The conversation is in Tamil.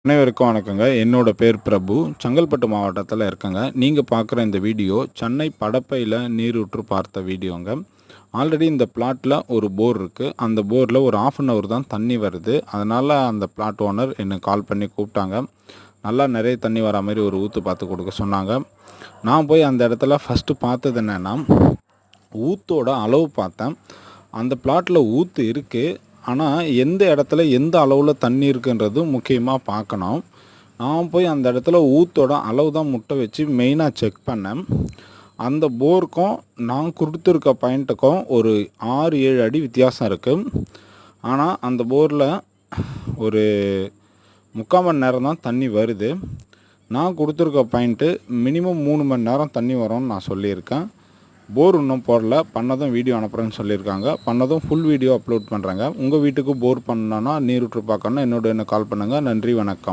அனைவருக்கும் வணக்கங்க. என்னோட பேர் பிரபு. செங்கல்பட்டு மாவட்டத்தில் இருக்கேங்க. நீங்கள் பார்க்குற இந்த வீடியோ சென்னை படப்பையில் நீரூற்று பார்த்த வீடியோங்க. ஆல்ரெடி இந்த பிளாட்டில் ஒரு போர் இருக்குது. அந்த போரில் ஒரு 1/2 hour தான் தண்ணி வருது. அதனால் அந்த பிளாட் ஓனர் எனக்கு கால் பண்ணி கூப்பிட்டாங்க. நல்லா நிறைய தண்ணி வர மாதிரி ஒரு ஊற்று பார்த்து கொடுக்க சொன்னாங்க. நான் போய் அந்த இடத்துல ஃபஸ்ட்டு பார்த்தது என்னென்னா, ஊற்றோட அளவு பார்த்தேன். அந்த பிளாட்டில் ஊற்று இருக்குது. ஆனால் எந்த இடத்துல எந்த அளவில் தண்ணி இருக்குன்றது முக்கியமாக பார்க்கணும். நான் போய் அந்த இடத்துல ஊற்றோட அளவு தான் முட்டை வச்சு மெயினாக செக் பண்ணேன். அந்த போருக்கும் நான் கொடுத்துருக்க பாயிண்ட்டுக்கும் ஒரு 6-7 அடி வித்தியாசம் இருக்குது. ஆனால் அந்த போரில் ஒரு 3/4 மணி நேரம் தான் தண்ணி வருது. நான் கொடுத்துருக்க பாயிண்ட்டு மினிமம் 3 மணி நேரம் தண்ணி வரும்னு நான் சொல்லியிருக்கேன். போர் இன்னும் போடல, பண்ணதும் வீடியோ அனுப்புகிறேன்னு சொல்லியிருக்காங்க. பண்ணதும் ஃபுல் வீடியோ அப்லோட் பண்ணுறாங்க. உங்கள் வீட்டுக்கு போர் பண்ணணுன்னா நீரூற்று பார்க்கணுன்னா என்ன கால் பண்ணுங்கள். நன்றி, வணக்கம்.